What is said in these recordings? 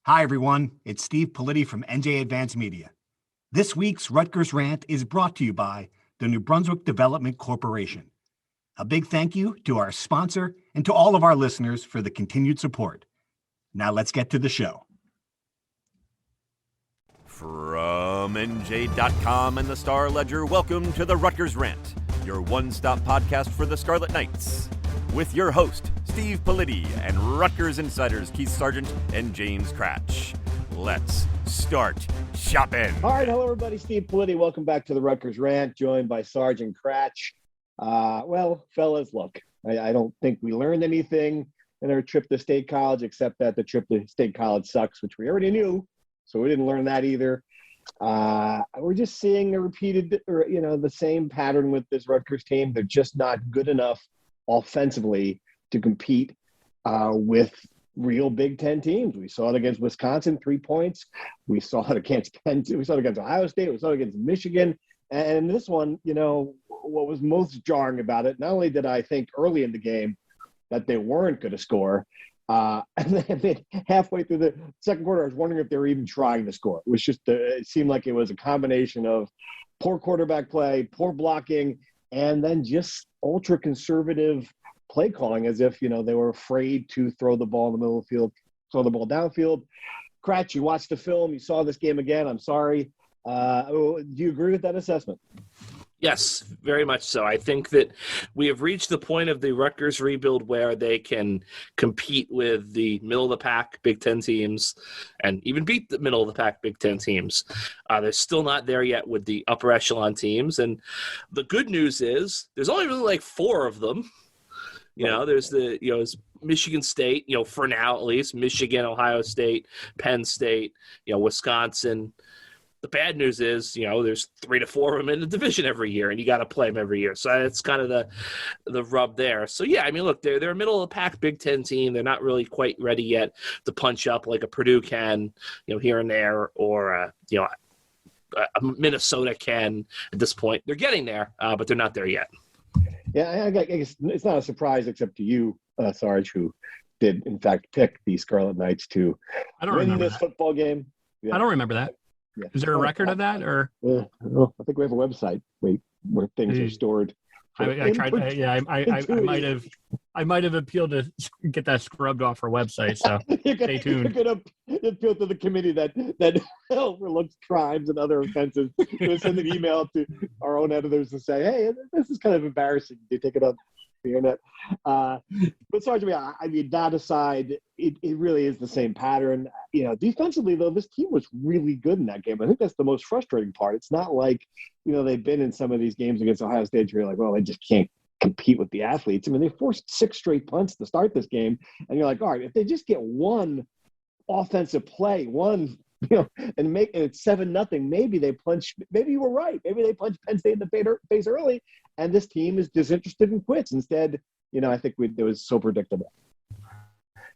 Hi, everyone. It's Steve Politi from NJ Advanced Media. This week's Rutgers Rant is brought to you by the New Brunswick Development Corporation. A big thank you to our sponsor and to all of our listeners for the continued support. Now let's get to the show. From NJ.com and the Star Ledger, welcome to the Rutgers Rant, your one-stop podcast for the Scarlet Knights. With your host, Steve Politi, and Rutgers insiders Keith Sargent and James Cratch. Let's start shopping. All right, hello everybody. Steve Politi. Welcome back to the Rutgers Rant, joined by Sergeant Cratch. Well, fellas, look, I don't think we learned anything in our trip to State College, except that the trip to State College sucks, which we already knew, so we didn't learn that either. We're just seeing the same pattern with this Rutgers team. They're just not good enough offensively to compete with real Big Ten teams. We saw it against Wisconsin, 3 points. We saw it against Penn. We saw it against Ohio State. We saw it against Michigan. And this one, what was most jarring about it, not only did I think early in the game that they weren't going to score, and then halfway through the second quarter, I was wondering if they were even trying to score. It was just, it seemed like it was a combination of poor quarterback play, poor blocking, and then just ultra-conservative play calling, as if, they were afraid to throw the ball in the middle of the field, throw the ball downfield. Cratch, you watched the film. You saw this game again. I'm sorry. Do you agree with that assessment? Yes, very much so. I think that we have reached the point of the Rutgers rebuild where they can compete with the middle-of-the-pack Big Ten teams and even beat the middle-of-the-pack Big Ten teams. They're still not there yet with the upper echelon teams. And the good news is there's only really like 4 of them. There's it's Michigan State, for now at least, Michigan, Ohio State, Penn State, Wisconsin. The bad news is, there's 3 to 4 of them in the division every year, and you got to play them every year. So that's kind of the rub there. So, yeah, look, they're a middle-of-the-pack Big Ten team. They're not really quite ready yet to punch up like a Purdue can, here and there, or, a Minnesota can at this point. They're getting there, but they're not there yet. Yeah, I guess it's not a surprise except to you, Sarge, who did, in fact, pick the Scarlet Knights to win this football game. Yeah. I don't remember that. Yeah. Is there a record of that, or? I think we have a website where things are stored. I might have appealed to get that scrubbed off our website. So stay tuned. You're going to appeal to the committee that overlooks crimes and other offenses. We're going to send an email to our own editors to say, hey, this is kind of embarrassing. They take it up the internet. But Sarge, that aside, it really is the same pattern. Defensively, though, this team was really good in that game. I think that's the most frustrating part. It's not like, they've been in some of these games against Ohio State where you're like, well, they just can't compete with the athletes. They forced 6 straight punts to start this game. And you're like, all right, if they just get one offensive play, and make it 7-0, maybe they punch. Maybe you were right. Maybe they punch Penn State in the face early, and this team is disinterested and quits. Instead, I think it was so predictable.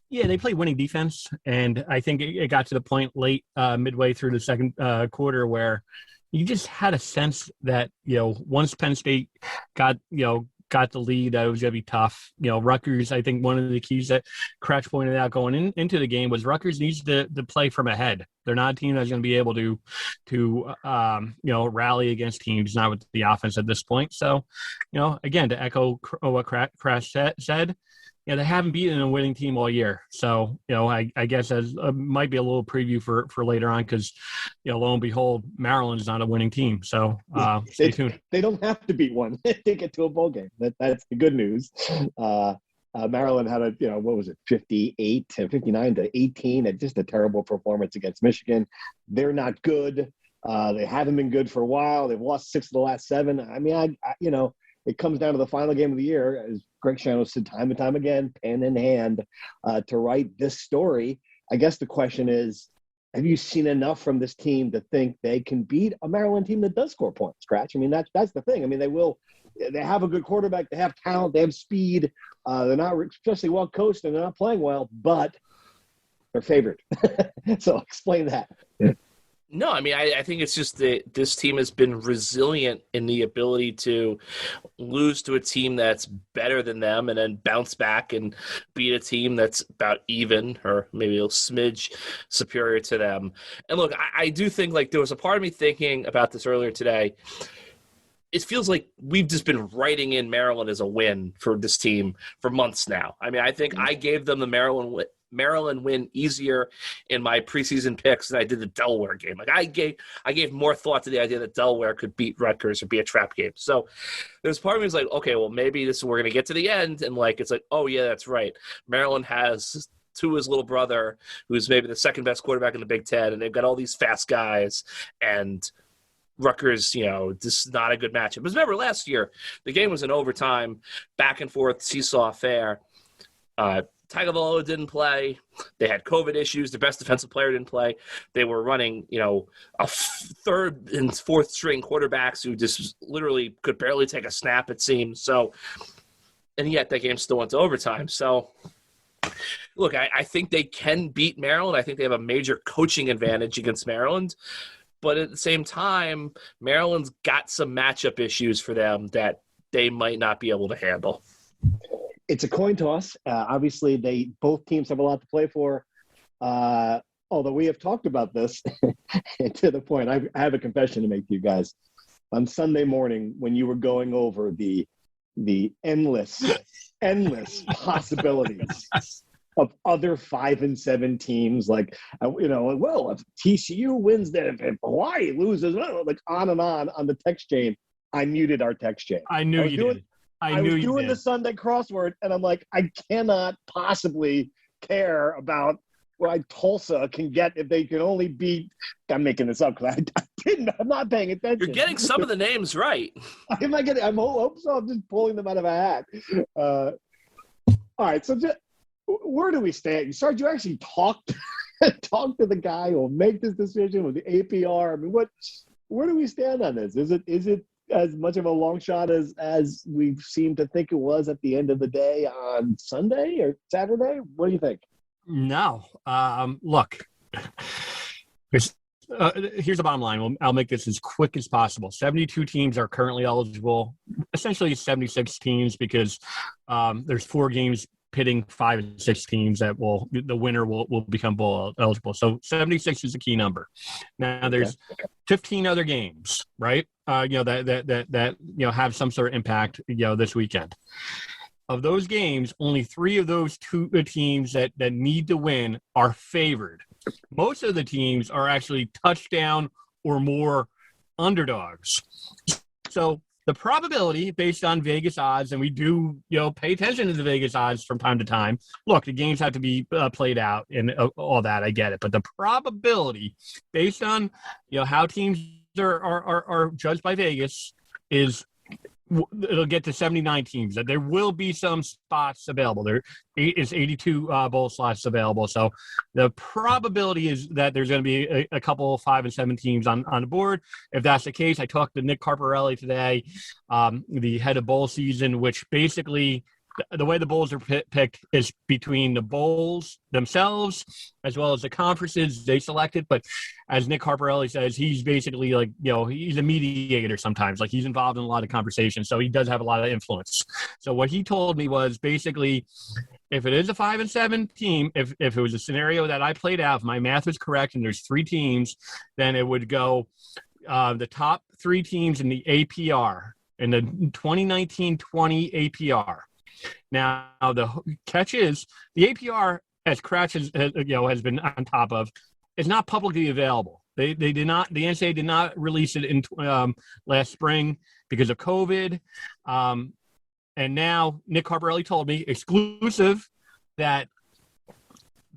Yeah, they play winning defense, and I think it got to the point late, midway through the second quarter, where you just had a sense that once Penn State got the lead, that it was going to be tough. Rutgers, I think one of the keys that Cratch pointed out going into the game was Rutgers needs to play from ahead. They're not a team that's going to be able to rally against teams, not with the offense at this point. So, again, to echo what Cratch said, they haven't beaten a winning team all year. So, I guess as might be a little preview for later on because, lo and behold, Maryland's not a winning team. So stay tuned. They don't have to beat one to get to a bowl game. That's the good news. Maryland had 59-18, just a terrible performance against Michigan. They're not good. They haven't been good for a while. They've lost 6 of the last 7. It comes down to the final game of the year, as Greg Schiano said time and time again, pen in hand, to write this story. I guess the question is, have you seen enough from this team to think they can beat a Maryland team that does score points, Scratch? That's the thing. They will. They have a good quarterback. They have talent. They have speed. They're not especially well coached, and they're not playing well, but they're favored. So explain that. No, I mean, I think it's just that this team has been resilient in the ability to lose to a team that's better than them and then bounce back and beat a team that's about even or maybe a smidge superior to them. And look, I do think like there was a part of me thinking about this earlier today. It feels like we've just been writing in Maryland as a win for this team for months now. I mean, I think I gave them the Maryland win easier in my preseason picks than I did the Delaware game. Like I gave more thought to the idea that Delaware could beat Rutgers or be a trap game. So there's part of me is like, okay, well maybe we're gonna get to the end and like it's like, oh yeah, that's right. Maryland has Tua's little brother, who's maybe the second best quarterback in the Big Ten, and they've got all these fast guys and Rutgers, this is not a good matchup. Because remember, last year, the game was in overtime, back and forth, seesaw affair. Tagovailoa didn't play. They had COVID issues. The best defensive player didn't play. They were running, a third and fourth string quarterbacks who just literally could barely take a snap, it seems. So, and yet that game still went to overtime. So, look, I think they can beat Maryland. I think they have a major coaching advantage against Maryland. But at the same time, Maryland's got some matchup issues for them that they might not be able to handle. It's a coin toss. Obviously, both teams have a lot to play for. Although we have talked about this to the point, I have a confession to make to you guys. On Sunday morning, when you were going over the endless possibilities of other 5-7 teams, like, well, if TCU wins, then if Hawaii loses, like on and on the text chain. I muted our text chain. I knew you did. I was doing the Sunday crossword, and I'm like, I cannot possibly care about what Tulsa can get if they can only beat. I'm making this up because I'm not paying attention. You're getting some of the names right. I'm hope so. I'm just pulling them out of a hat. All right, so where do we stand? Sarge, you actually talk to the guy who will make this decision with the APR. I mean, where do we stand on this? Is it as much of a long shot as we seem to think it was at the end of the day on Sunday or Saturday? What do you think? No. Look, here's the bottom line. I'll make this as quick as possible. 72 teams are currently eligible, essentially 76 teams because there's 4 games pitting 5 and 6 teams that the winner will become bowl eligible. So 76 is the key number. Now there's 15 other games, right? That have some sort of impact, this weekend. Of those games, only 3 of those 2 teams that need to win are favored. Most of the teams are actually touchdown or more underdogs. So the probability based on Vegas odds, and we do, pay attention to the Vegas odds from time to time. Look, the games have to be played out and all that. I get it. But the probability based on, how teams are judged by Vegas is it'll get to 79 teams. That there will be some spots available. There is 82 bowl slots available. So the probability is that there's going to be a couple 5 and 7 teams on the board. If that's the case, I talked to Nick Carparelli today, the head of bowl season, which basically the way the bowls are picked is between the bowls themselves as well as the conferences they selected. But as Nick Carparelli says, he's basically like, he's a mediator sometimes. Like he's involved in a lot of conversations. So he does have a lot of influence. So what he told me was basically if it is a 5 and 7 team, if it was a scenario that I played out, if my math was correct and there's 3 teams, then it would go the top 3 teams in the APR, in the 2019-20 APR. Now, the catch is the APR, as Cratch has been on top of, is not publicly available. They did not. The NCAA did not release it in last spring because of COVID. And now Nick Carparelli told me exclusive that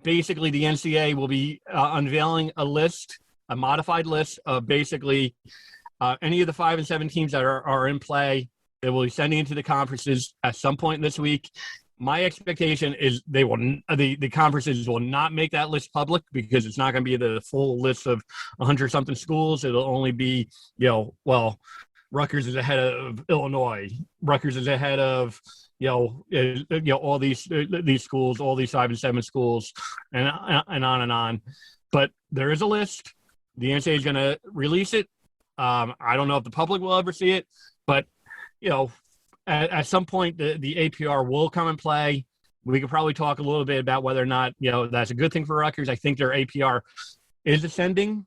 basically the NCAA will be unveiling a list, a modified list of basically any of the 5 and 7 teams that are in play. They will be sending it to the conferences at some point this week. My expectation is the conferences will not make that list public because it's not going to be the full list of 100-something schools. It'll only be, Rutgers is ahead of Illinois. Rutgers is ahead of, all these schools, all these 5 and 7 schools, and on and on. But there is a list. The NCAA is going to release it. I don't know if the public will ever see it, but, at some point the APR will come and play. We could probably talk a little bit about whether or not, that's a good thing for Rutgers. I think their APR is ascending,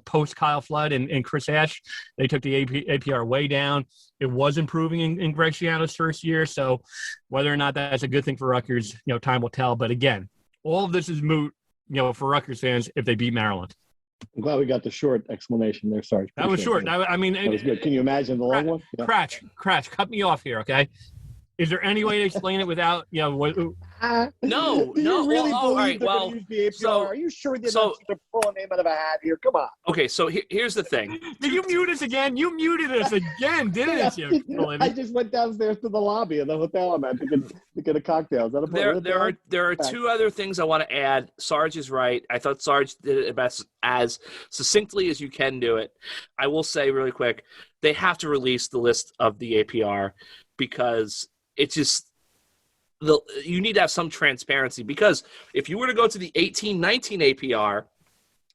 post Kyle Flood and Chris Ash, they took the APR way down. It was improving in Greg Schiano's first year. So whether or not that's a good thing for Rutgers, time will tell. But again, all of this is moot, for Rutgers fans if they beat Maryland. I'm glad we got the short explanation there, Sarge. That was short. That was good. Can you imagine the long one? Yeah. Cratch, cut me off here, okay? Is there any way to explain it without, No. Do you really believe they're going to use the APR? Are you sure they're not going to pull a name out of a hat here? Come on. Okay, so here's the thing. Did you mute us again? You muted us again, didn't you? I just went downstairs to the lobby of the hotel I'm at to get a cocktail. Is that a there are two other things I want to add. Sarge is right. I thought Sarge did it best as succinctly as you can do it. I will say really quick, they have to release the list of the APR because it's just you need to have some transparency, because if you were to go to the 18-19 APR,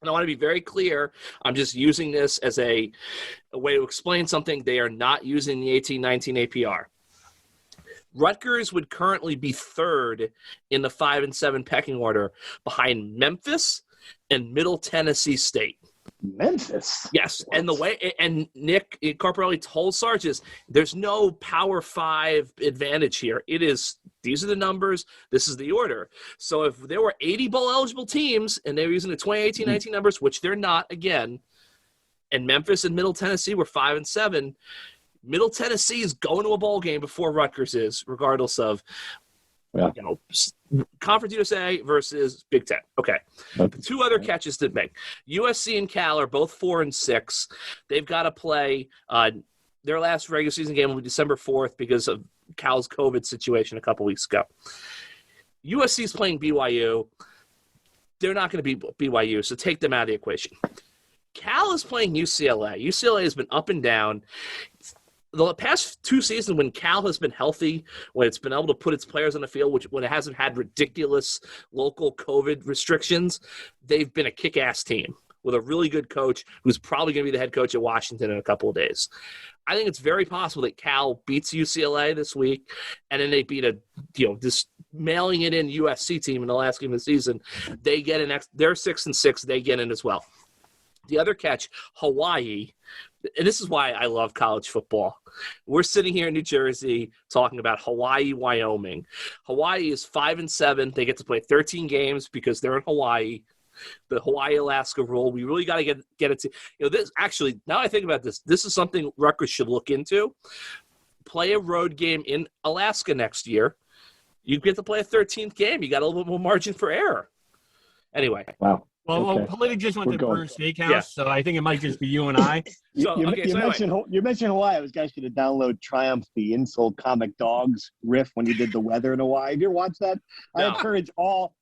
and I want to be very clear, I'm just using this as a way to explain something. They are not using the 18-19 APR. Rutgers would currently be third in the 5-7 pecking order behind Memphis and Middle Tennessee State. Memphis. Yes, and Nick Carparelli told Sarges there's no Power 5 advantage here. These are the numbers, this is the order. So if there were 80 bowl eligible teams and they were using the 2018-19 numbers, which they're not again, and Memphis and Middle Tennessee were 5-7, Middle Tennessee is going to a bowl game before Rutgers is, regardless of Conference USA versus Big Ten. Okay. Two other catches to make. USC and Cal are both 4-6. They've got to play their last regular season game will be December 4th because of Cal's COVID situation a couple weeks ago. USC is playing BYU. They're not going to beat BYU, so take them out of the equation. Cal is playing UCLA. UCLA has been up and down. The past two seasons when Cal has been healthy, when it's been able to put its players on the field, when it hasn't had ridiculous local COVID restrictions, they've been a kick-ass team with a really good coach who's probably going to be the head coach at Washington in a couple of days. I think it's very possible that Cal beats UCLA this week, and then they beat this mailing it in USC team in the last game of the season. They get they're 6-6. They get in as well. The other catch, Hawaii. And this is why I love college football. We're sitting here in New Jersey talking about Hawaii, Wyoming. Hawaii is 5-7. They get to play 13 games because they're in Hawaii. The Hawaii-Alaska rule. We really got to get it to this. Actually, now I think about this, this is something Rutgers should look into. Play a road game in Alaska next year. You get to play a 13th game. You got a little bit more margin for error. Anyway. Wow. Well, Politi just went to Burn Steakhouse, so I think it might just be you and I. You mentioned Hawaii. I was guys going to download Triumph, the insult comic dogs riff when you did the weather in Hawaii. Have you ever watched that? No.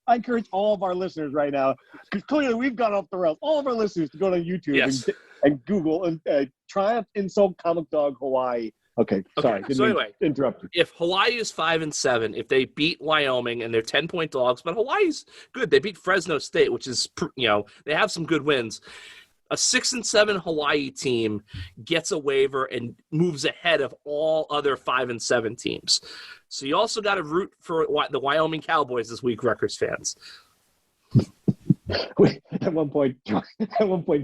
I encourage all of our listeners right now, because clearly we've gone off the rails. All of our listeners to go to YouTube and Google Triumph insult comic dog Hawaii. Okay, sorry. So anyway, interrupt you. If Hawaii is 5-7, if they beat Wyoming and they're 10-point dogs, but Hawaii's good. They beat Fresno State, which is they have some good wins. A 6-7 Hawaii team gets a waiver and moves ahead of all other 5-7 teams. So you also got to root for the Wyoming Cowboys this week, Rutgers fans. At one point,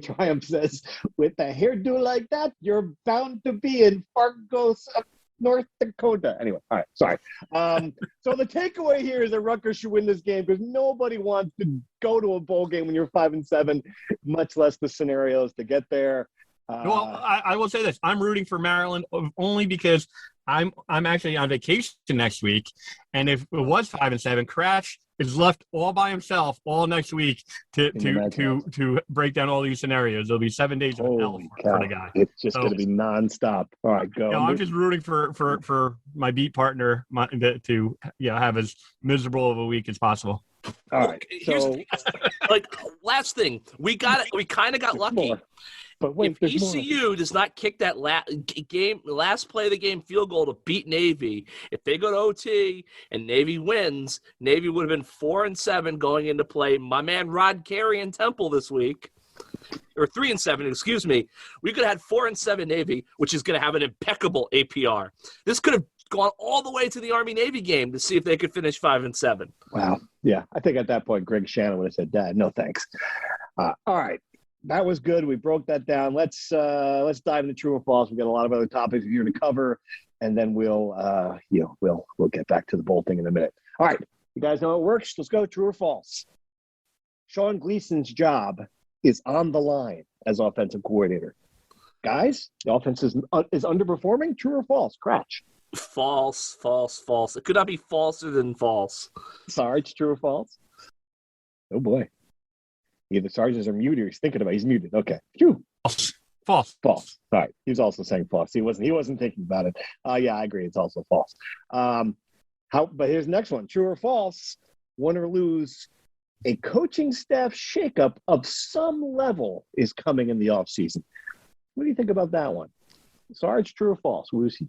Triumph says, "With a hairdo like that, you're bound to be in Fargo, North Dakota." Anyway, all right, sorry. So the takeaway here is that Rutgers should win this game because nobody wants to go to a bowl game when you're 5-7, much less the scenarios to get there. Well, I will say this: I'm rooting for Maryland only because I'm actually on vacation next week, and if it was 5-7, Crash is left all by himself all next week to break down all these scenarios. There'll be 7 days of hell for the guy. It's just going to be nonstop. All right, go. I'm just rooting for my beat partner to have as miserable of a week as possible. All right. So, last thing, we kind of got lucky. More. But wait, if ECU does not kick that last play of the game field goal to beat Navy, if they go to OT and Navy wins, Navy would have been 4-7 going into play my man Rod Carey in Temple this week. or 3-7, excuse me, we could have had 4-7 Navy, which is going to have an impeccable APR. This could have gone all the way to the Army-Navy game to see if they could finish 5-7. Wow. Yeah. I think at that point, Greg Shannon would have said, Dad, no thanks. All right. That was good. We broke that down. Let's dive into true or false. We've got a lot of other topics here to cover, and then we'll get back to the bowl thing in a minute. All right. You guys know how it works. Let's go true or false. Sean Gleason's job is on the line as offensive coordinator. Guys, the offense is underperforming. True or false? Cratch. False, false, false. It could not be falser than false. Sarge, true or false? Oh boy. Either Sarge's or muted. He's thinking about it. He's muted. Okay. True. False. False. All right. He was also saying false. He wasn't thinking about it. Yeah, I agree. It's also false. But here's the next one. True or false? Win or lose, a coaching staff shakeup of some level is coming in the offseason. What do you think about that one? Sarge, true or false? Was he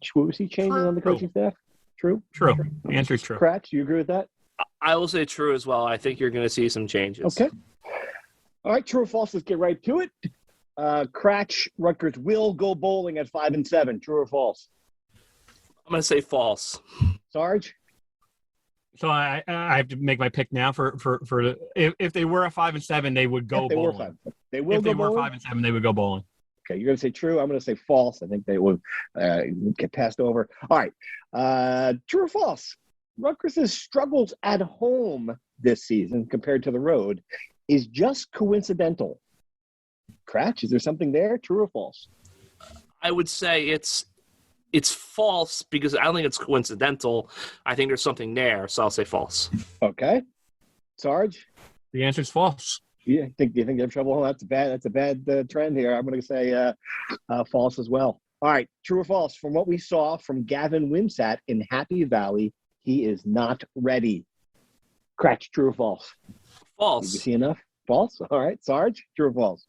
changing on the coaching staff? True? True. The answer is true. Cratch, do you agree with that? I will say true as well. I think you're going to see some changes. Okay. All right, true or false? Let's get right to it. Cratch, Rutgers will go bowling at 5-7. True or false? I'm going to say false. Sarge? So I have to make my pick now for if they were a 5-7, they would go bowling. They will if go they were bowling? 5-7, they would go bowling. Okay, you're going to say true. I'm going to say false. I think they will get passed over. All right. True or false? Rutgers' struggles at home this season compared to the road is just coincidental. Cratch, is there something there? True or false? I would say it's false because I don't think it's coincidental. I think there's something there, so I'll say false. Okay. Sarge? The answer is false. Do you think they have trouble? That's a bad trend here. I'm going to say false as well. All right, true or false? From what we saw from Gavin Wimsat in Happy Valley, he is not ready. Cratch, true or false? False. Did you see enough? False? All right, Sarge, true or false?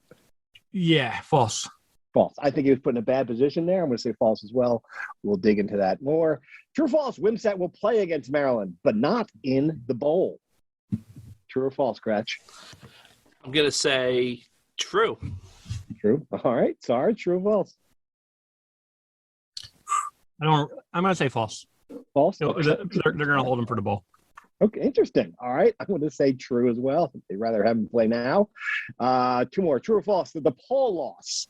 Yeah, false. False. I think he was put in a bad position there. I'm going to say false as well. We'll dig into that more. True or false? Wimsat will play against Maryland, but not in the bowl. True or false, Cratch? I'm going to say true. True. All right, Sarge, true or false? I'm going to say false. False? No, they're going to hold him for the bowl. Okay, interesting. All right, I'm going to say true as well. They'd rather have him play now. Two more. True or false? The DePaul loss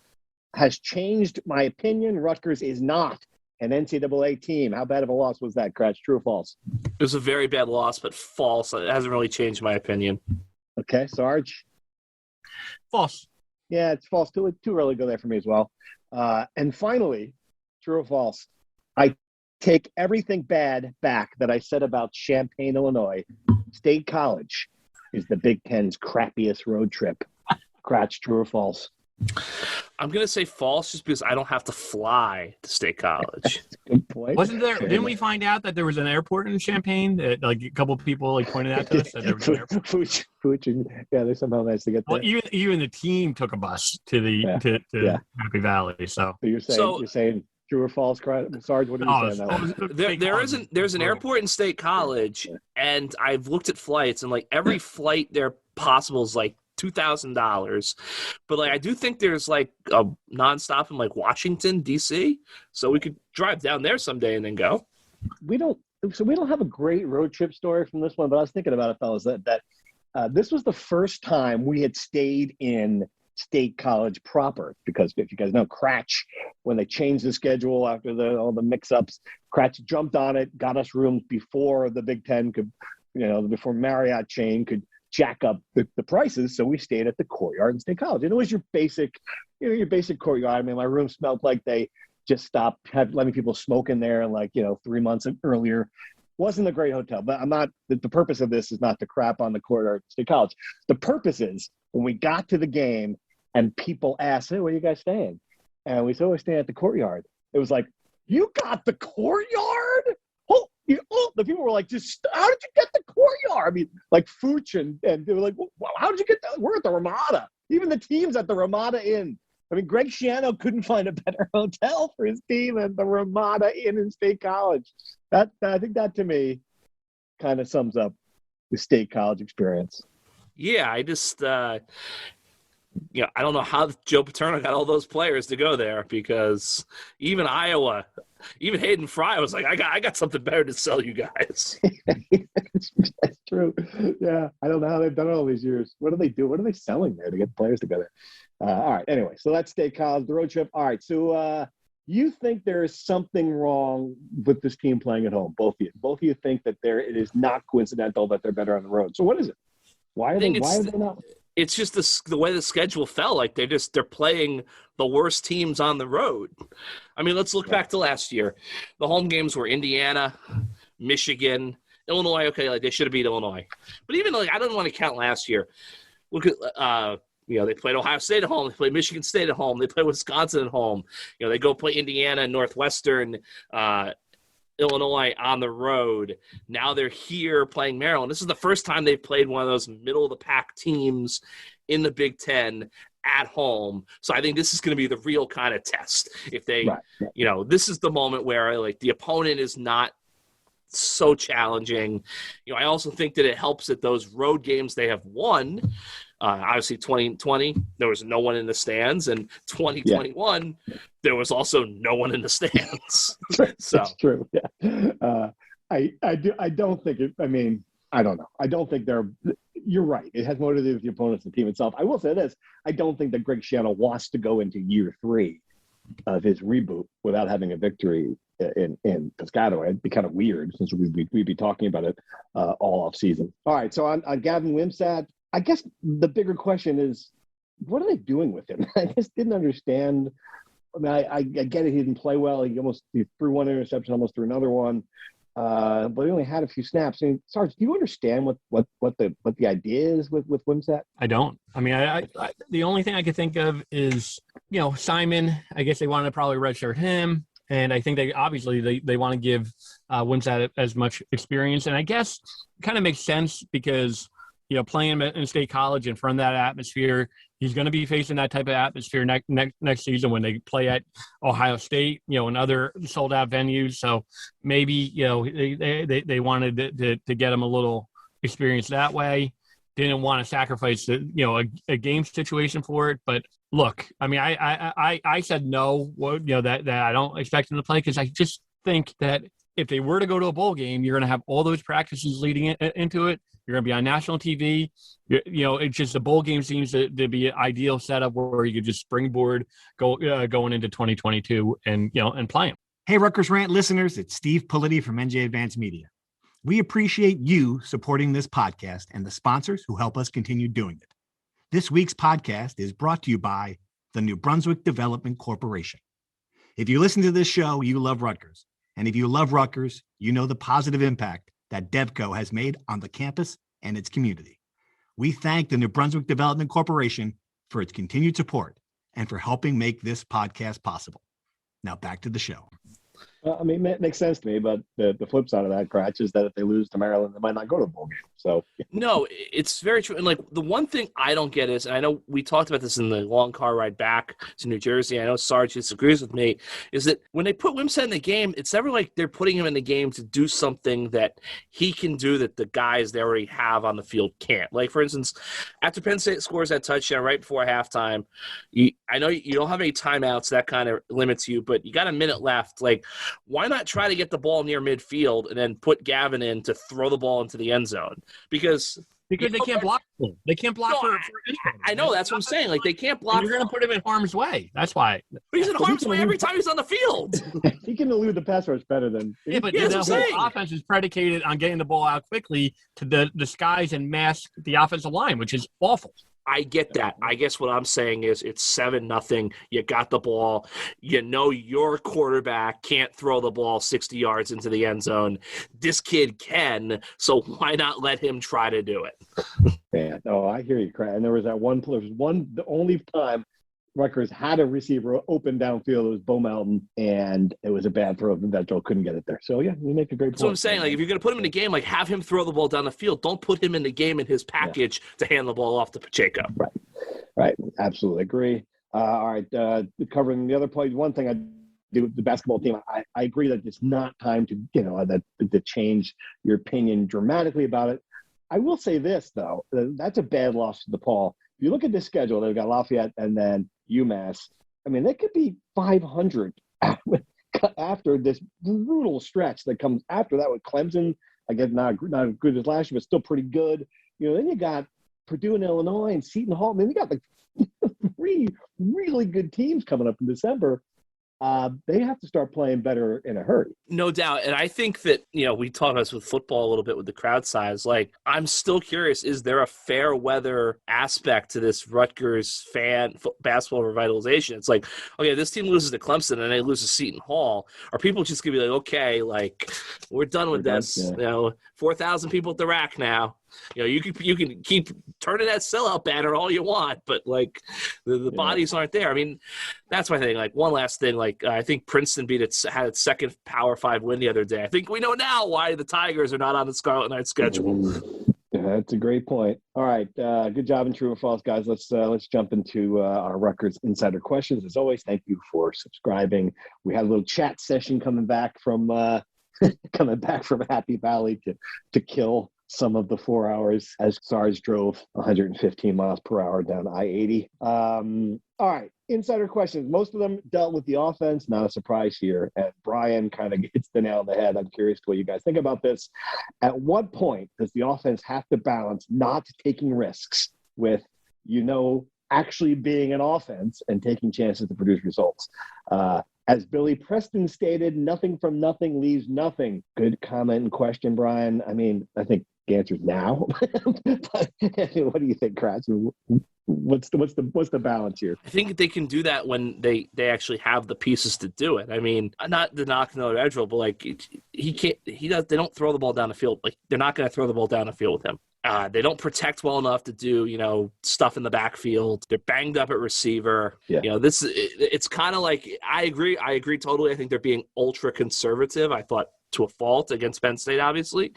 has changed my opinion. Rutgers is not an NCAA team. How bad of a loss was that, Cratch? True or false? It was a very bad loss, but false. It hasn't really changed my opinion. Okay, Sarge? False. Yeah, it's false. Too early to go there for me as well. And finally, true or false? I take everything bad back that I said about Champaign, Illinois. State College is the Big Ten's crappiest road trip. Cratch, true or false? I'm going to say false just because I don't have to fly to State College. Good point. Wasn't there? Didn't we find out that there was an airport in Champaign? That, like a couple of people pointed out to us that there was an airport. Pooch, yeah, there's somehow nice to get there. Well, even the team took a bus to the Happy Valley. So you're saying true or false, Sarge? What are you saying? There's an airport in State College, and I've looked at flights, and like every flight there possible is like $2,000, but like I do think there's like a nonstop in like Washington D.C., so we could drive down there someday and then go. We don't have a great road trip story from this one, but I was thinking about it, fellas, that this was the first time we had stayed in State College proper, because if you guys know, Cratch, when they changed the schedule after all the mix-ups, Cratch jumped on it, got us rooms before the Big Ten could, before Marriott chain could jack up the prices. So we stayed at the Courtyard in State College, and it was your basic Courtyard. I mean, my room smelled like they just stopped letting people smoke in there, and 3 months earlier. Wasn't a great hotel, but I'm not. The purpose of this is not to crap on the Courtyard at State College. The purpose is when we got to the game and people asked, "Hey, where are you guys staying?" And we said, "We're staying at the Courtyard." It was like, "You got the Courtyard?" The people were like, "Just how did you get the Courtyard?" I mean, like Fooch and they were like, well, "How did you get that?" We're at the Ramada. Even the team's at the Ramada Inn. I mean, Greg Schiano couldn't find a better hotel for his team than the Ramada Inn in State College. I think that to me kind of sums up the State College experience. Yeah, I just I don't know how Joe Paterno got all those players to go there, because even Iowa, even Hayden Fry was like, I got something better to sell you guys. That's true. Yeah, I don't know how they've done it all these years. What do they do? What are they selling there to get players together? All right. Anyway, so that's State College, the road trip. All right. So you think there is something wrong with this team playing at home? Both of you think that it is not coincidental that they're better on the road. So what is it? Why are they not? It's just the way the schedule fell. Like they're playing the worst teams on the road. I mean, let's look back to last year. The home games were Indiana, Michigan, Illinois. Okay, like they should have beat Illinois. But even like I don't want to count last year. Look at they played Ohio State at home. They played Michigan State at home. They played Wisconsin at home. They go play Indiana and Northwestern, Illinois on the road. Now they're here playing Maryland. This is the first time they've played one of those middle-of-the-pack teams in the Big Ten at home. So I think this is going to be the real kind of test. If they, this is the moment where like the opponent is not so challenging. I also think that it helps that those road games they have won. Obviously, 2020, there was no one in the stands, and 2021, there was also no one in the stands. So that's true. Yeah, I don't think it. I mean, I don't know. I don't think they're. You're right. It has more to do with the opponents and the team itself. I will say this: I don't think that Greg Schiano wants to go into year 3 of his reboot without having a victory in Piscataway. It'd be kind of weird since we'd be talking about it all off season. All right. So on Gavin Wimsat. I guess the bigger question is, what are they doing with him? I just didn't understand. I mean, I get it. He didn't play well. He threw one interception, almost threw another one, but he only had a few snaps. I mean, Sarge, do you understand what the idea is with Wimsat? I don't. I mean, I the only thing I could think of is Simon. I guess they wanted to probably redshirt him, and I think they want to give Wimsat as much experience, and I guess it kind of makes sense because. Playing in State College and from that atmosphere, he's going to be facing that type of atmosphere next season when they play at Ohio State, and other sold out venues. So maybe, they wanted to get him a little experience that way. Didn't want to sacrifice a game situation for it. But look, I mean, I said no, that I don't expect him to play because I just think that if they were to go to a bowl game, you're going to have all those practices leading into it. You're going to be on national TV. It's just the bowl game seems to be an ideal setup where you could just springboard going into 2022 and play them. Hey, Rutgers Rant listeners, it's Steve Politi from NJ Advanced Media. We appreciate you supporting this podcast and the sponsors who help us continue doing it. This week's podcast is brought to you by the New Brunswick Development Corporation. If you listen to this show, you love Rutgers. And if you love Rutgers, you know the positive impact that DevCo has made on the campus and its community. We thank the New Brunswick Development Corporation for its continued support and for helping make this podcast possible. Now back to the show. I mean, it makes sense to me, but the flip side of that, Cratch, is that if they lose to Maryland, they might not go to the bowl game. So no, it's very true. And like the one thing I don't get is, and I know we talked about this in the long car ride back to New Jersey. I know Sarge disagrees with me. Is that when they put Wimsat in the game, it's never like they're putting him in the game to do something that he can do that the guys they already have on the field can't. Like for instance, after Penn State scores that touchdown right before halftime, I know you don't have any timeouts. That kind of limits you, but you got a minute left. Like, why not try to get the ball near midfield and then put Gavin in to throw the ball into the end zone? Because they can't block. They can't block for I know, that's what I'm saying. Like, they can't block. And you're going to put him in harm's way. That's why. But he's in harm's way every time he's on the field. He can elude the pass rush better than. Yeah, but the whole offense is predicated on getting the ball out quickly to disguise and mask the offensive line, which is awful. I get that. I guess what I'm saying is it's 7-0. You got the ball. Your quarterback can't throw the ball 60 yards into the end zone. This kid can, so why not let him try to do it? Yeah, no, I hear you, Craig. And there was the only time Rutgers had a receiver open downfield. It was Bo Melton, and it was a bad throw. Vettel couldn't get it there. So, yeah, you make a great point. So I'm saying, like, if you're going to put him in the game, like, have him throw the ball down the field. Don't put him in the game in his package to hand the ball off to Pacheco. Right. Absolutely agree. All right, covering the other plays, one thing I do with the basketball team, I agree that it's not time to change your opinion dramatically about it. I will say this, though. That's a bad loss to DePaul. if you look at this schedule, they've got Lafayette and then UMass. I mean, they could be 500 after this brutal stretch that comes after that with Clemson. I guess not as good as last year, but still pretty good. Then you got Purdue and Illinois and Seton Hall. I mean, you got like 3 really good teams coming up in December. They have to start playing better in a hurry. No doubt. And I think that, we talked about this with football a little bit with the crowd size. Like, I'm still curious, is there a fair weather aspect to this Rutgers basketball revitalization? It's like, okay, this team loses to Clemson and they lose to Seton Hall. Are people just going to be like, okay, like, we're done with this. Yeah. 4,000 people at the rack now. You can keep turning that sellout banner all you want, but like the bodies aren't there. I mean, that's my thing. Like, one last thing, like I think Princeton had its second Power 5 win the other day. I think we know now why the Tigers are not on the Scarlet Knights schedule. Yeah, that's a great point. All right, good job in true or false, guys. Let's jump into our Rutgers Insider questions. As always, thank you for subscribing. We had a little chat session coming back from Happy Valley to kill some of the 4 hours as SARS drove 115 miles per hour down I-80. All right, insider questions. Most of them dealt with the offense. Not a surprise here. And Brian kind of hits the nail on the head. I'm curious what you guys think about this. At what point does the offense have to balance not taking risks with, actually being an offense and taking chances to produce results? As Billy Preston stated, nothing from nothing leaves nothing. Good comment and question, Brian. I mean, I think the answer is now. But what do you think, Kratz? What's the balance here? I think they can do that when they actually have the pieces to do it. I mean, not to knock Noah Edgerl, but like they don't throw the ball down the field. Like, they're not going to throw the ball down the field with him. They don't protect well enough to do, stuff in the backfield. They're banged up at receiver. Yeah. It's kind of like, I agree totally. I think they're being ultra conservative. I thought to a fault against Penn State, obviously,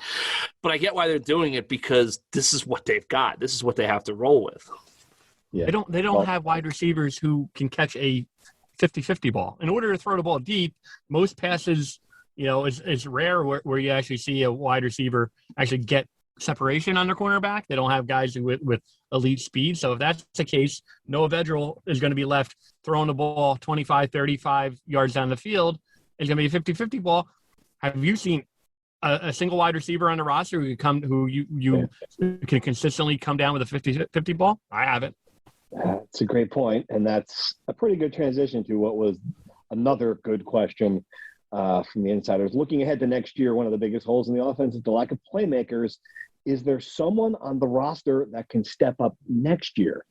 but I get why they're doing it, because this is what they've got. This is what they have to roll with. Yeah. They don't have wide receivers who can catch a 50-50 ball. In order to throw the ball deep, most passes, is rare where you actually see a wide receiver actually get separation on their cornerback. They don't have guys with elite speed. So if that's the case, Noah Vedral is going to be left throwing the ball 25, 35 yards down the field. It's going to be a 50-50 ball. Have you seen a single wide receiver on the roster who can consistently come down with a 50-50 ball? I haven't. That's a great point, and that's a pretty good transition to what was another good question from the insiders. Looking ahead to next year, one of the biggest holes in the offense is the lack of playmakers. Is there someone on the roster that can step up next year?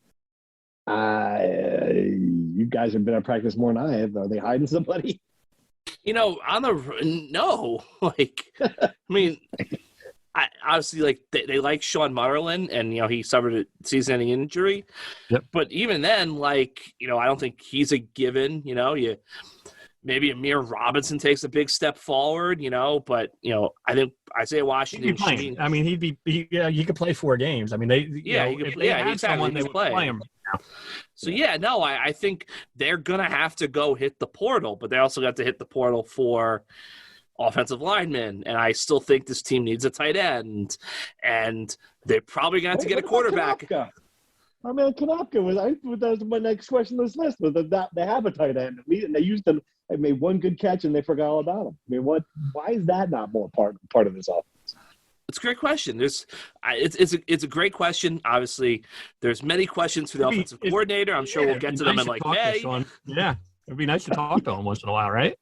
You guys have been at practice more than I have. Are they hiding somebody? No. Like, I mean, obviously, like, they like Sean Mutterlin, and, he suffered a season-ending injury. Yep. But even then, like, I don't think he's a given. Maybe Amir Robinson takes a big step forward, but, I think Isaiah Washington. I mean, he could play 4 games. I mean, he's someone they would play him. So, I think they're going to have to go hit the portal, but they also got to hit the portal for offensive linemen. And I still think this team needs a tight end, and they're probably going to have to get a quarterback. Our man Konopka was my next question on this list. Was that they have a tight end, and they used them. They made one good catch, and they forgot all about him. I mean, why is that not more part of this offense? It's a great question. It's a great question. Obviously, there's many questions for the offensive coordinator. I'm sure we'll get to them in like May. Yeah, it'd be nice to talk to him once in a while, right?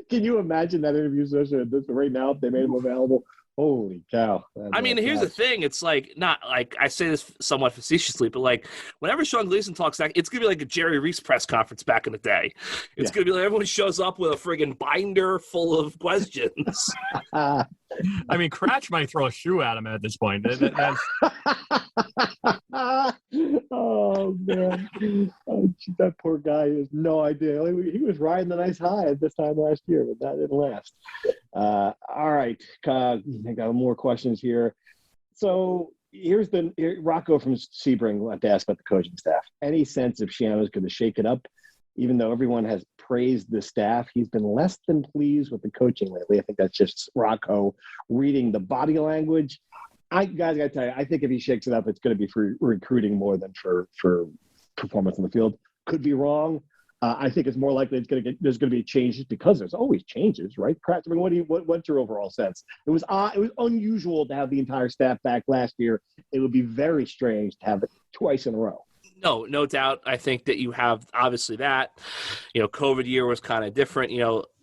Can you imagine that interview session right now if they made him available? Holy cow. I mean, here's the thing. It's like, not like, I say this somewhat facetiously, but like, whenever Sean Gleason talks, it's going to be like a Jerry Reese press conference back in the day. It's going to be like everyone shows up with a friggin' binder full of questions. I mean, Kratch might throw a shoe at him at this point. Oh, man. That poor guy has no idea. He was riding a nice high at this time last year, but that didn't last. All right. I got more questions here. So here's Rocco from Sebring wanted to ask about the coaching staff. Any sense if Shiano's going to shake it up? Even though everyone has praised the staff, he's been less than pleased with the coaching lately. I think that's just Rocco reading the body language. I got to tell you, I think if he shakes it up, it's going to be for recruiting more than for performance on the field. Could be wrong. I think it's more likely there's going to be changes because there's always changes, right? Kratz, I mean, what's your overall sense? It was unusual to have the entire staff back last year. It would be very strange to have it twice in a row. No doubt. I think that you have obviously that, COVID year was kind of different.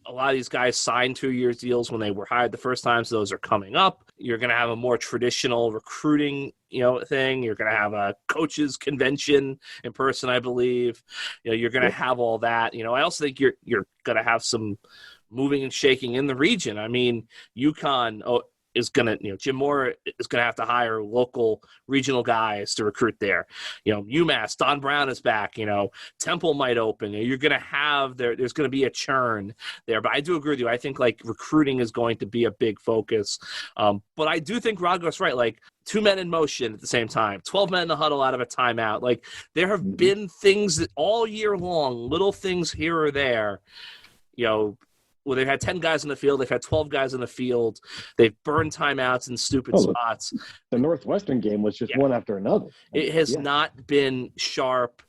A lot of these guys signed 2-year deals when they were hired the first time, so those are coming up. You're going to have a more traditional recruiting, thing. You're going to have a coaches convention in person, I believe. You're going to have all that. I also think you're going to have some moving and shaking in the region. I mean, UConn is going to, Jim Moore is going to have to hire local regional guys to recruit there. UMass, Don Brown is back. Temple might open. You're going to have there's going to be a churn there. But I do agree with you. I think recruiting is going to be a big focus. But I do think Rodgo's right. 2 men in motion at the same time, 12 men in the huddle out of a timeout. There have been things that all year long, little things here or there, well, they've had 10 guys in the field. They've had 12 guys in the field. They've burned timeouts in stupid spots. The Northwestern game was just one after another. It has not been sharp,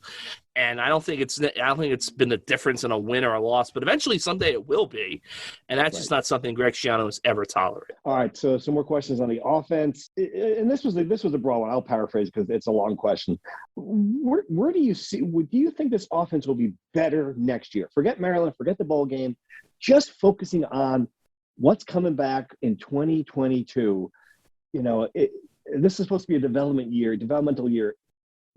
and I don't think it's been a difference in a win or a loss. But eventually, someday it will be, and that's just not something Greg Schiano has ever tolerated. All right, so some more questions on the offense, and this was a broad one. I'll paraphrase because it's a long question. Where do you see? Do you think this offense will be better next year? Forget Maryland. Forget the bowl game. Just focusing on what's coming back in 2022, this is supposed to be a developmental year.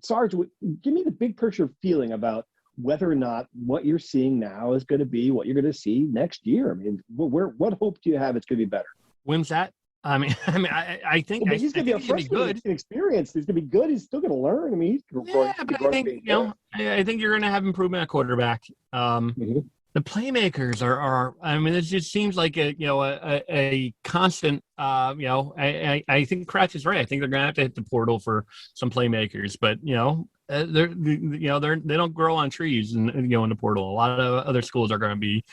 Sarge, give me the big picture feeling about whether or not what you're seeing now is going to be what you're going to see next year. I mean, what hope do you have it's going to be better? Wimsat. I think he's going to be a freshman, experienced. He's going to be good. He's still going to learn. I mean, I think you're going to have improvement at quarterback. The playmakers are. It just seems like a constant. I think Kratz is right. I think they're going to have to hit the portal for some playmakers, but they don't grow on trees and in the portal. A lot of other schools are going to be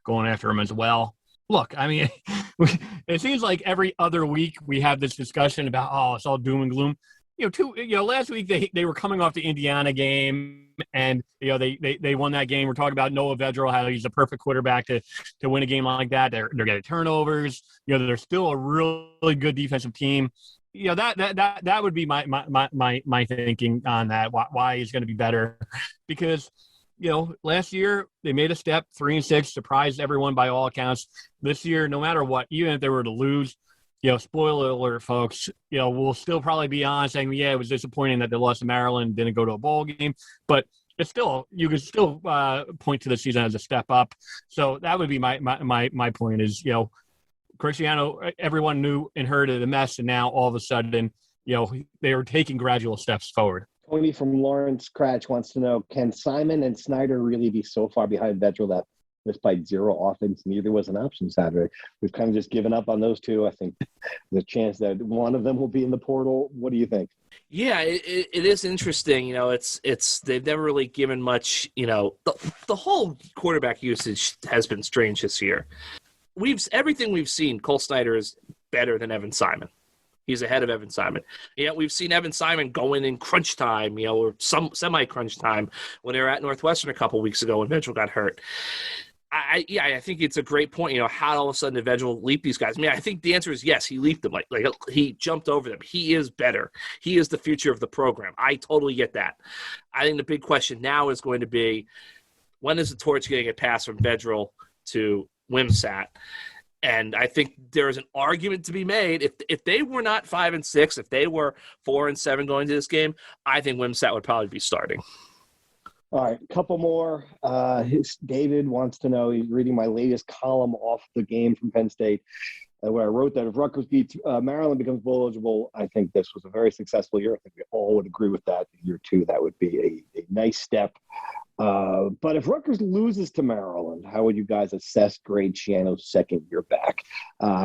going after them as well. Look, it seems like every other week we have this discussion about it's all doom and gloom. Last week they were coming off the Indiana game, and they won that game. We're talking about Noah Vedral, how he's the perfect quarterback to win a game like that. They're getting turnovers. They're still a really good defensive team. That would be my thinking on that. Why he's going to be better, because last year they made a step, 3-6, surprised everyone by all accounts. This year, no matter what, even if they were to lose. Spoiler alert, folks, we'll still probably be on saying, it was disappointing that they lost to Maryland, didn't go to a bowl game, but it's still, you can still point to the season as a step up. So that would be my point is, Cristiano, everyone knew and heard of the mess, and now all of a sudden, they are taking gradual steps forward. Tony from Lawrence Cratch wants to know, can Simon and Snyder really be so far behind Vedral that despite zero offense, neither was an option Saturday? We've kind of just given up on those two. I think the chance that one of them will be in the portal. What do you think? Yeah, it is interesting. It's they've never really given much. The whole quarterback usage has been strange this year. Everything we've seen, Cole Snyder is better than Evan Simon. He's ahead of Evan Simon. We've seen Evan Simon going in crunch time, or some semi-crunch time when they were at Northwestern a couple weeks ago when Vedral got hurt. I think it's a great point. How all of a sudden did Vedral leap these guys? I think the answer is yes. He leaped them, like he jumped over them. He is better. He is the future of the program. I totally get that. I think the big question now is going to be, when is the torch going to get passed from Vedral to Wimsat? And I think there is an argument to be made. If they were not 5-6, if they were 4-7 going to this game, I think Wimsat would probably be starting. All right, a couple more. David wants to know, he's reading my latest column off the game from Penn State, where I wrote that if Rutgers beats Maryland, becomes bowl eligible. I think this was a very successful year. I think we all would agree with that. Year two, that would be a nice step. But if Rutgers loses to Maryland, how would you guys assess Greg Schiano's second year back?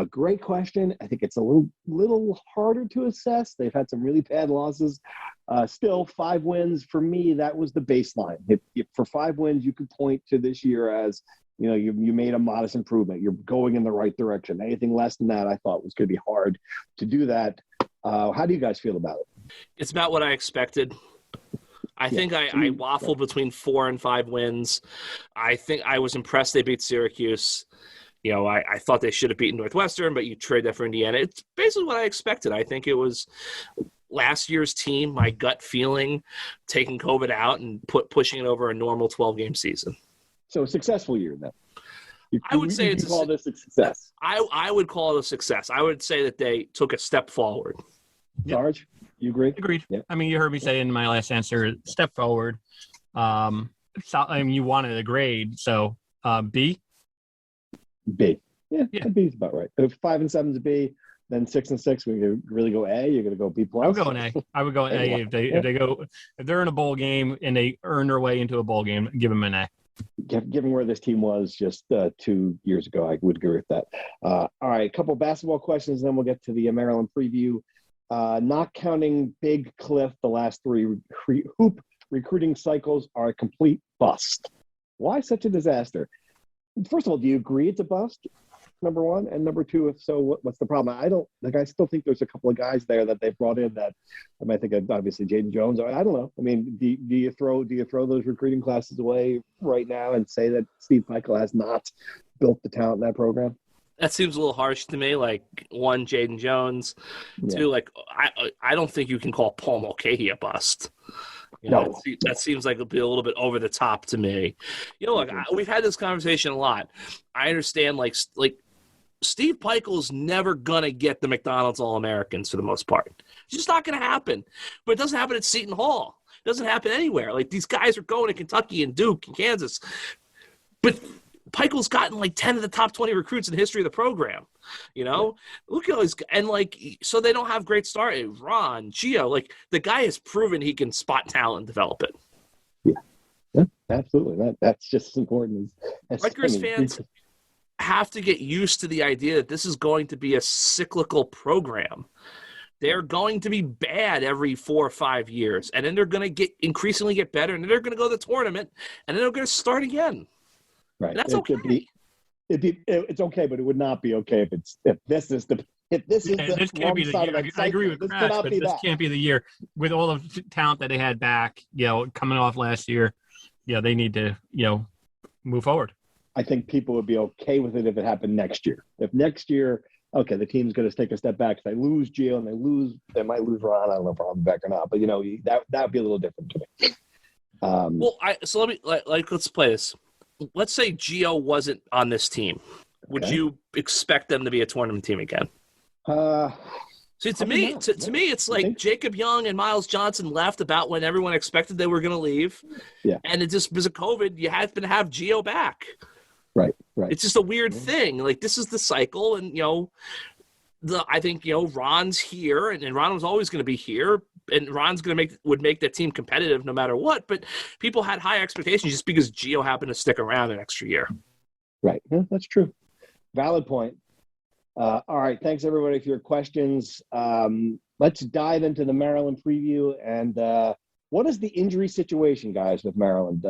Great question. I think it's a little harder to assess. They've had some really bad losses. Still, 5 wins for me, that was the baseline. If for 5 wins, you could point to this year as, you made a modest improvement. You're going in the right direction. Anything less than that, I thought was going to be hard to do that. How do you guys feel about it? It's about what I expected. I think I waffled between 4 and 5 wins. I think I was impressed they beat Syracuse. I thought they should have beaten Northwestern, but you trade that for Indiana. It's basically what I expected. I think it was last year's team, my gut feeling, taking COVID out and pushing it over a normal 12-game season. So a successful year then. I would say it's call this a success. I would call it a success. I would say that they took a step forward. Sarge, you agree? Agreed. Yeah. I mean, you heard me say in my last answer, step forward. You wanted a grade, so B. B. Yeah. B is about right. If 5 and 7 is a B, then 6 and 6, we could really go A. You're going to go B plus. I would go an A. I would go an A if they're in a bowl game and they earn their way into a bowl game. Give them an A. Given where this team was just 2 years ago, I would agree with that. All right, a couple basketball questions, then we'll get to the Maryland preview. Not counting Big Cliff, the last 3 hoop recruiting cycles are a complete bust. Why such a disaster? First of all, do you agree it's a bust? Number one, and number two, if so, what's the problem? I still think there's a couple of guys there that they brought in that I might think of, obviously Jaden Jones. I don't know. I mean, do you throw those recruiting classes away right now and say that Steve Michael has not built the talent in that program? That seems a little harsh to me. Like, one, Jaden Jones. Yeah. 2, like I don't think you can call Paul Mulcahy a bust. No. That seems like it'll be a little bit over the top to me. Look, we've had this conversation a lot. I understand, like Steve Pikiell's never going to get the McDonald's All-Americans for the most part. It's just not going to happen. But it doesn't happen at Seton Hall. It doesn't happen anywhere. Like, these guys are going to Kentucky and Duke and Kansas. But Pikiell's gotten like 10 of the top 20 recruits in the history of the program. Look at all these, and so they don't have great start. Ron, Gio, the guy has proven he can spot talent and develop it. Yeah, absolutely. That's just as important as Rutgers fans have to get used to the idea that this is going to be a cyclical program. They're going to be bad every 4 or 5 years, and then they're going to increasingly get better, and then they're going to go to the tournament, and then they're going to start again. Right. And that's okay. It's okay, but it would not be okay if this is the can't be the year. I agree with Crash, but this can't be the year with all the talent that they had back. Coming off last year, they need to move forward. I think people would be okay with it if it happened next year. If next year, okay, the team's going to take a step back. If they lose Gio and they might lose Ron. I don't know if I'm back or not, but that would be a little different to me. Let's play this. Let's say Gio wasn't on this team. Would you expect them to be a tournament team again? See, to me, it's like Jacob Young and Miles Johnson left about when everyone expected they were going to leave. Yeah. And it just, because of COVID, you had to have Gio back. Right. It's just a weird thing. Like, this is the cycle, and I think Ron's here, and Ron was always going to be here, and Ron's would make that team competitive no matter what. But people had high expectations just because Gio happened to stick around an extra year. Right. Yeah, that's true. Valid point. All right. Thanks everybody for your questions. Let's dive into the Maryland preview. And what is the injury situation, guys, with Maryland?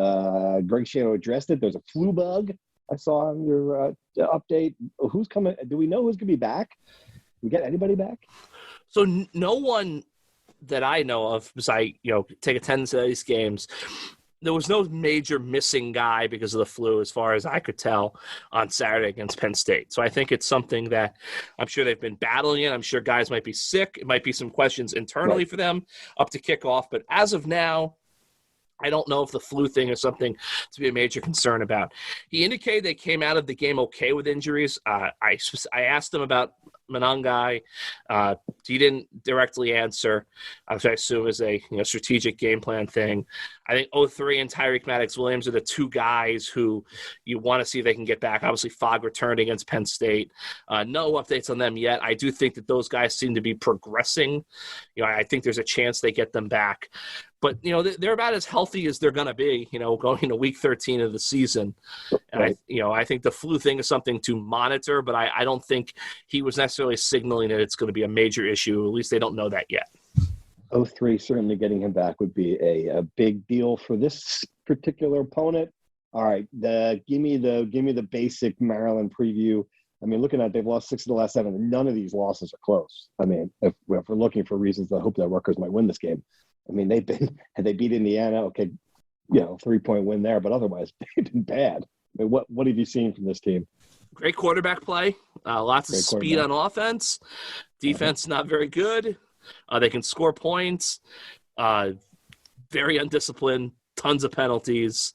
Greg Schiano addressed it. There's a flu bug I saw on your update. Who's coming? Do we know who's going to be back? We get anybody back? So no one that I know of, because I take attendance at these games. There was no major missing guy because of the flu, as far as I could tell, on Saturday against Penn State. So I think it's something that I'm sure they've been battling in. I'm sure guys might be sick. It might be some questions internally for them up to kickoff. But as of now, I don't know if the flu thing is something to be a major concern about. He indicated they came out of the game okay with injuries. I asked him about Monangai. He didn't directly answer, which I assume is a strategic game plan thing. I think 03 and Tyreek Maddox-Williams are the two guys who you want to see if they can get back. Obviously, Fogg returned against Penn State. No updates on them yet. I do think that those guys seem to be progressing. I think there's a chance they get them back. But, they're about as healthy as they're going to be, going into week 13 of the season. And, I think the flu thing is something to monitor, but I don't think he was necessarily signaling that it's going to be a major issue. At least they don't know that yet. 03, certainly getting him back would be a big deal for this particular opponent. All right, give me the basic Maryland preview. I mean, looking at they've lost 6 of the last 7, and none of these losses are close. I mean, if we're looking for reasons to hope that Rutgers might win this game, I mean, had they beat Indiana, okay, 3-point win there, but otherwise they've been bad. I mean, what have you seen from this team? Great quarterback play, lots of speed on offense. Defense not very good. They can score points. Very undisciplined. Tons of penalties,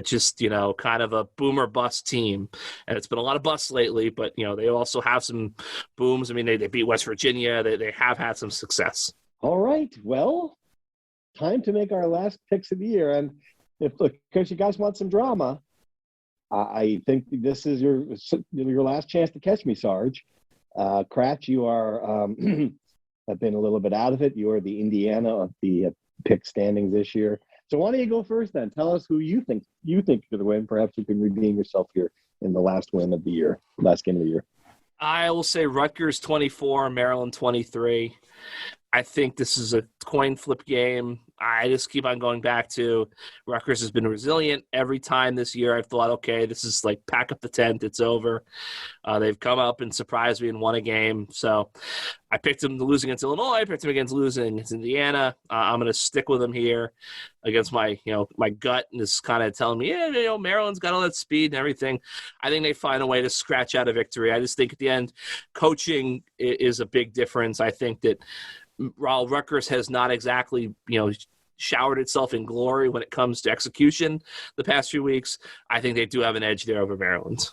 just, kind of a boom or bust team. And it's been a lot of busts lately, but, they also have some booms. I mean, they beat West Virginia. They have had some success. All right. Well, time to make our last picks of the year. And because you guys want some drama, I think this is your last chance to catch me, Sarge. Kratch, you are have been a little bit out of it. You are the Indiana of the pick standings this year. So why don't you go first then? Tell us who you think is going to win. Perhaps you can redeem yourself here in the last game of the year. I will say Rutgers 24, Maryland 23. I think this is a coin flip game. I just keep on going back to Rutgers has been resilient every time this year. I've thought, okay, this is like pack up the tent. It's over. They've come up and surprised me and won a game. So I picked them to lose against Illinois. I picked them against losing against Indiana. I'm going to stick with them here against my gut and is kind of telling me, Maryland's got all that speed and everything. I think they find a way to scratch out a victory. I just think at the end, coaching is a big difference. I think that while Rutgers has not exactly, showered itself in glory when it comes to execution the past few weeks, I think they do have an edge there over Maryland.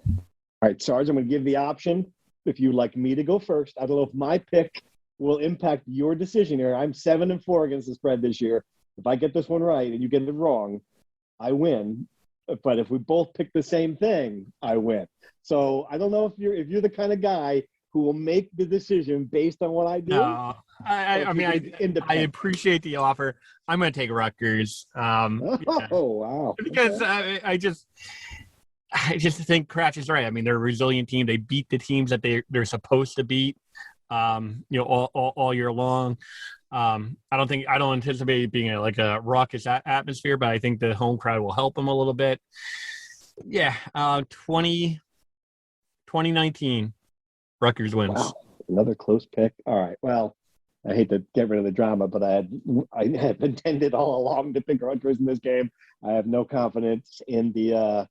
All right, Sarge, I'm going to give the option if you'd like me to go first. I don't know if my pick will impact your decision here. I'm 7-4 against the spread this year. If I get this one right and you get it wrong, I win. But if we both pick the same thing, I win. So I don't know if you're the kind of guy who will make the decision based on what I do. No, I appreciate the offer. I'm going to take Rutgers. Oh, wow. Because I just think Kratch is right. I mean, they're a resilient team. They beat the teams that they're supposed to beat, all year long. I don't anticipate it being a raucous atmosphere, but I think the home crowd will help them a little bit. Yeah, 2019. Rutgers wins. Wow, another close pick. All right. Well, I hate to get rid of the drama, but I had intended all along to pick Rutgers in this game. I have no confidence in the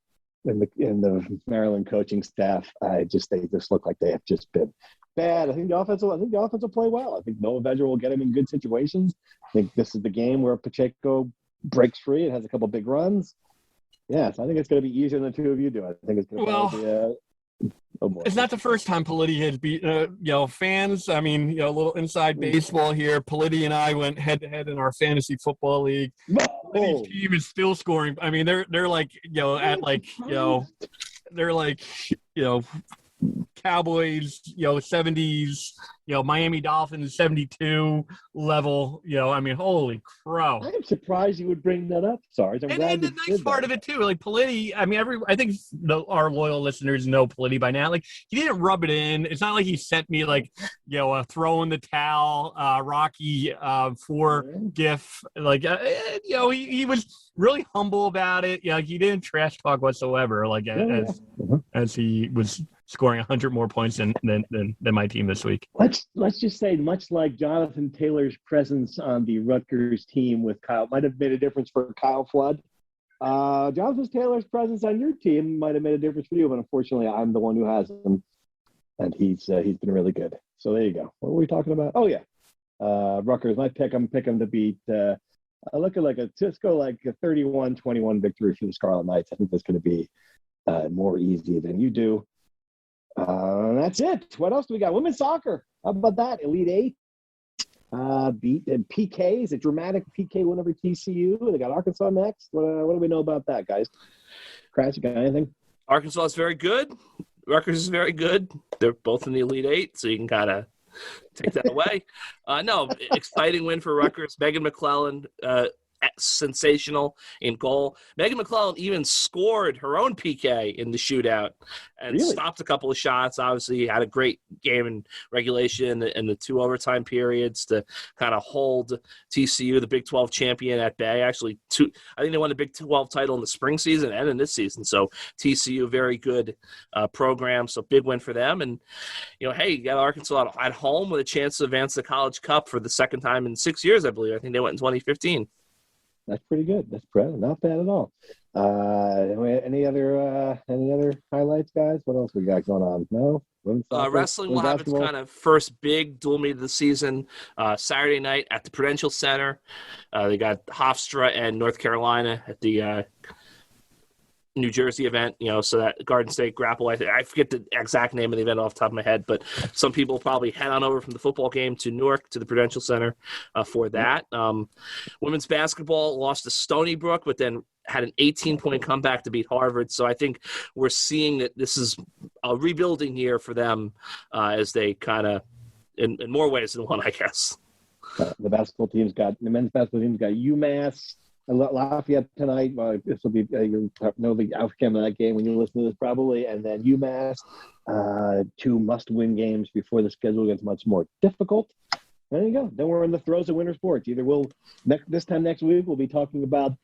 Maryland coaching staff. They just look like they have just been bad. I think the offense will play well. I think Noah Vedra will get him in good situations. I think this is the game where Pacheco breaks free and has a couple big runs. Yes, I think it's going to be easier than the two of you do. I think it's going to be it's not the first time Politi has beat, fans. I mean, a little inside baseball here. Politi and I went head to head in our fantasy football league. Politi's team is still scoring. I mean, they're like, they're like, Cowboys, 70s, Miami Dolphins 72 level, I mean, holy crow. I am surprised you would bring that up, Sarge. And the nice part of it too, like Politi, I mean, I think our loyal listeners know Politi by now. Like, he didn't rub it in. It's not like he sent me a throw in the towel, Rocky gif. Like, he was really humble about it. He didn't trash talk whatsoever. As he was scoring 100 more points than my team this week. Let's just say, much like Jonathan Taylor's presence on the Rutgers team with Kyle might have made a difference for Kyle Flood. Jonathan Taylor's presence on your team might have made a difference for you, but unfortunately, I'm the one who has him, and he's been really good. So there you go. What were we talking about? Oh yeah, Rutgers. My pick. I'm picking to beat. Let's go like a 31-21 victory for the Scarlet Knights. I think that's going to be more easy than you do. That's it. What else do we got? Women's soccer. How about that? Elite Eight. Beat PKs, a dramatic PK win over TCU. They got Arkansas next. What do we know about that, guys? Kratch, you got anything? Arkansas is very good. Rutgers is very good. They're both in the Elite Eight, so you can kind of take that away. Exciting win for Rutgers. Megan McClellan sensational in goal. Megan McClellan even scored her own PK in the shootout and stopped a couple of shots. Obviously, had a great game in regulation and the 2 overtime periods to kind of hold TCU, the Big 12 champion, at bay. Actually, I think they won the Big 12 title in the spring season and in this season. So TCU, very good program. So big win for them. And, hey, you got Arkansas at home with a chance to advance the College Cup for the second time in 6 years, I believe. I think they went in 2015. That's pretty good. That's not bad at all. Any other highlights, guys? What else we got going on? No? Wrestling will have its kind of first big dual meet of the season Saturday night at the Prudential Center. They got Hofstra and North Carolina at the New Jersey event, so that Garden State Grapple. I forget the exact name of the event off the top of my head, but some people probably head on over from the football game to Newark to the Prudential Center for that. Women's basketball lost to Stony Brook, but then had an 18-point comeback to beat Harvard. So I think we're seeing that this is a rebuilding year for them as they kind of, in more ways than one, I guess. The men's basketball team's got UMass and Lafayette tonight. This will be you'll know the outcome of that game when you listen to this probably, and then UMass, 2 must-win games before the schedule gets much more difficult. There you go. Then we're in the throes of winter sports. Either this time next week we'll be talking about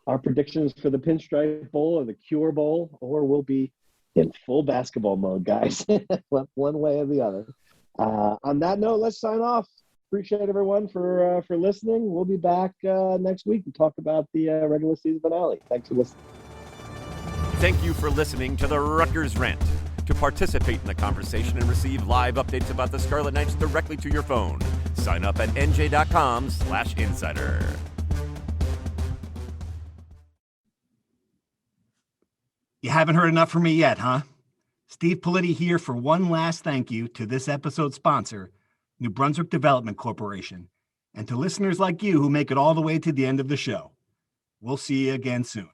our predictions for the Pinstripe Bowl or the Cure Bowl, or we'll be in full basketball mode, guys. One way or the other. On that note, let's sign off. Appreciate everyone for listening. We'll be back next week to talk about the regular season finale. Thanks for listening. Thank you for listening to the Rutgers Rant. To participate in the conversation and receive live updates about the Scarlet Knights directly to your phone, sign up at NJ.com/insider. You haven't heard enough from me yet, huh? Steve Politti here for one last thank you to this episode's sponsor, New Brunswick Development Corporation, and to listeners like you who make it all the way to the end of the show. We'll see you again soon.